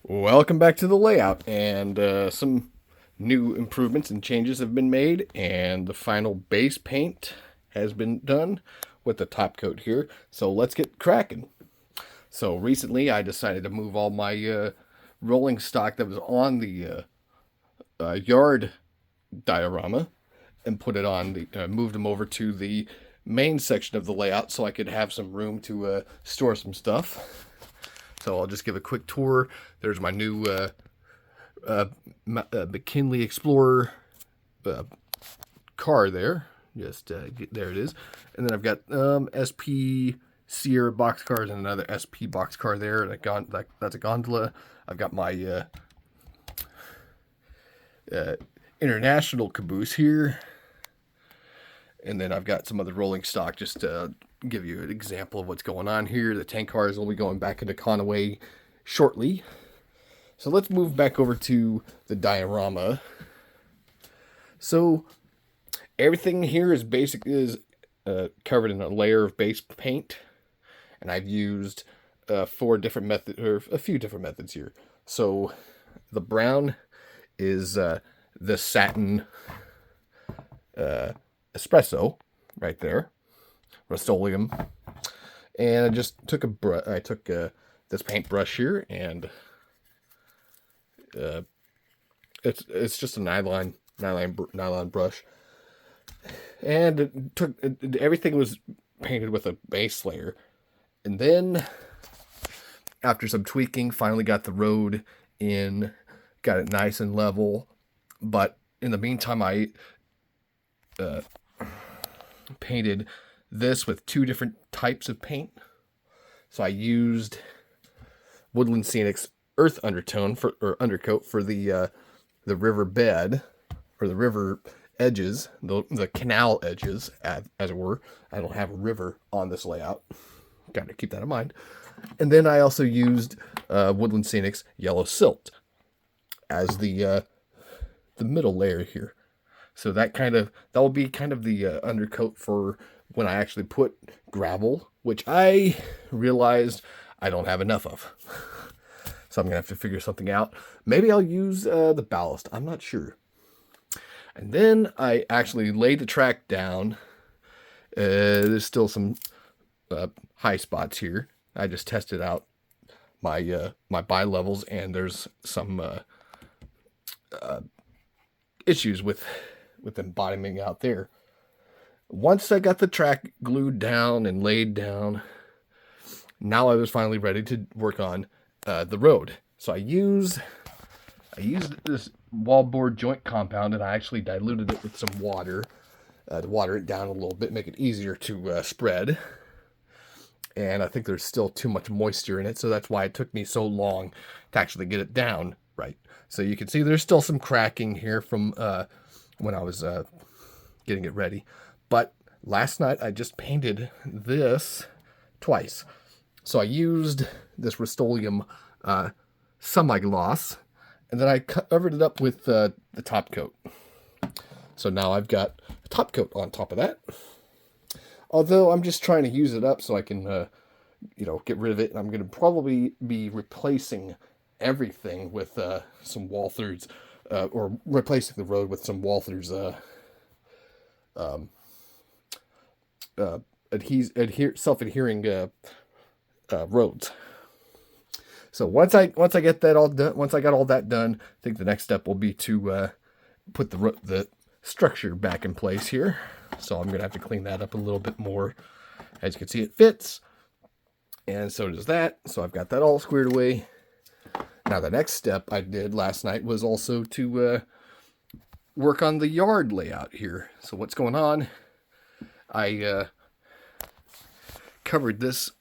Welcome back to the layout, and some new improvements and changes have been made, and the final base paint has been done with the top coat here. So let's get cracking. So recently I decided to move all my rolling stock that was on the yard diorama and put it on moved them over to the main section of the layout so I could have some room to store some stuff. So I'll just give a quick tour. There's my new McKinley Explorer car there. Just there it is. And then I've got SP Sierra box cars and another SP box car there. That's a gondola. I've got my international caboose here. And then I've got some other rolling stock just to give you an example of what's going on here. The tank cars will be going back into Conway shortly. So let's move back over to the diorama. So everything here is covered in a layer of base paint, and I've used four different methods, or a few different methods here. So the brown is the satin espresso right there, Rust-Oleum. And I just took this paintbrush here, and it's just a nylon brush, and everything was painted with a base layer, and then after some tweaking, finally got the road in, got it nice and level. But in the meantime, I painted this with two different types of paint. So I used Woodland Scenic's earth undertone or undercoat for the river bed, or the river edges, the canal edges, as it were. I don't have a river on this layout. Got to keep that in mind. And then I also used Woodland Scenic's yellow silt as the middle layer here. So that will be kind of the undercoat for when I actually put gravel, which I realized I don't have enough of. So I'm going to have to figure something out. Maybe I'll use the ballast. I'm not sure. And then I actually laid the track down. There's still some high spots here. I just tested out my bi-levels, and there's some issues with them bottoming out there. Once I got the track glued down and laid down, now I was finally ready to work on the road. So I used this wallboard joint compound, and I actually diluted it with some water to water it down a little bit, make it easier to spread. And I think there's still too much moisture in it, so that's why it took me so long to actually get it down right. So you can see there's still some cracking here from when I was getting it ready. But last night I just painted this twice. So I used this Rust-Oleum semi-gloss, and then I covered it up with the top coat. So now I've got a top coat on top of that. Although I'm just trying to use it up so I can get rid of it. And I'm going to probably be replacing everything with some Walther's, or replacing the road with some Walther's self-adhering roads. So once I get that all done, once I got all that done, I think the next step will be to put the structure back in place here. So I'm gonna have to clean that up a little bit more. As you can see, it fits, and so does that. So I've got that all squared away. Now the next step I did last night was also to work on the yard layout here. So what's going on? I covered this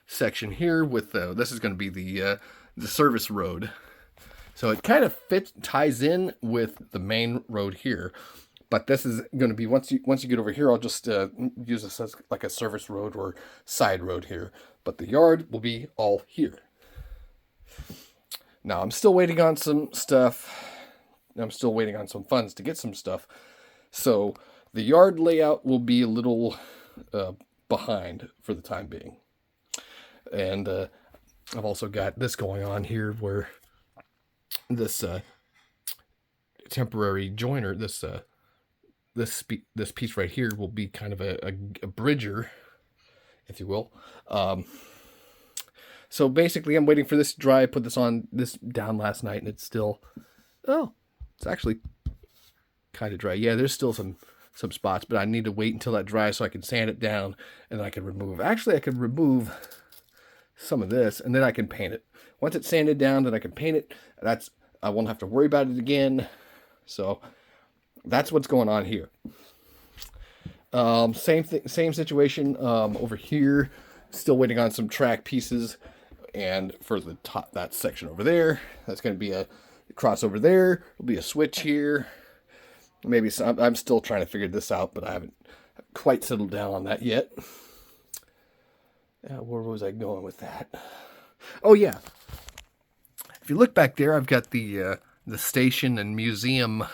section here with this is going to be the service road. So it kind of ties in with the main road here. But this is going to be, once you get over here, I'll just use this as like a service road or side road here. But the yard will be all here. Now, I'm still waiting on some stuff. I'm still waiting on some funds to get some stuff. So the yard layout will be a little behind for the time being. And I've also got this going on here where this temporary joiner, this piece right here will be kind of a bridger, if you will. So basically, I'm waiting for this to dry. I put this down last night, and it's still, oh, it's actually kind of dry. Yeah, there's still some spots, but I need to wait until that dries so I can sand it down, and then I can remove. Actually, I can remove some of this, and then I can paint it. Once it's sanded down, then I can paint it. I won't have to worry about it again. So that's what's going on here. Same situation over here. Still waiting on some track pieces, and for the top, that section over there, that's going to be a crossover there. There'll be a switch here. Maybe some, I'm still trying to figure this out, but I haven't quite settled down on that yet. Where was I going with that? Oh yeah, if you look back there, I've got the station and museum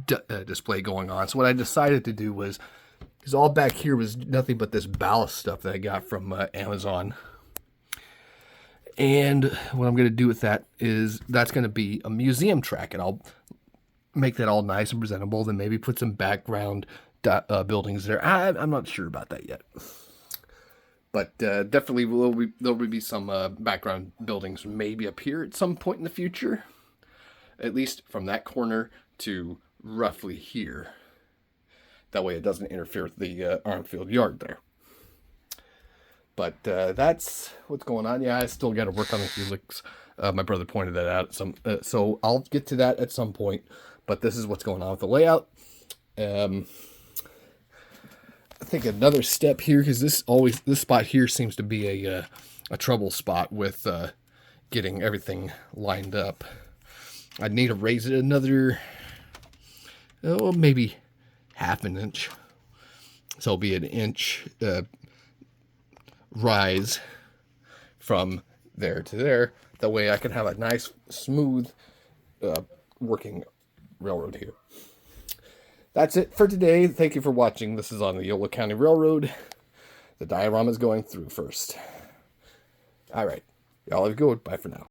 display going on. So what I decided to do was, because all back here was nothing but this ballast stuff that I got from Amazon. And what I'm going to do with that is, that's going to be a museum track, and I'll make that all nice and presentable, then maybe put some background buildings there. I'm not sure about that yet. But definitely there'll be some background buildings maybe up here at some point in the future. At least from that corner to roughly here. That way it doesn't interfere with the Armfield yard there. But that's what's going on. Yeah, I still got to work on the helix. My brother pointed that out. So I'll get to that at some point. But this is what's going on with the layout. I think another step here, because this spot here seems to be a trouble spot with getting everything lined up. I'd need to raise it another, maybe half an inch. So it'll be an inch rise from there to there. That way I can have a nice, smooth working railroad here. That's it for today. Thank you for watching. This is on the Yolo County Railroad. The diorama is going through first. All right. Y'all have a good one. Bye for now.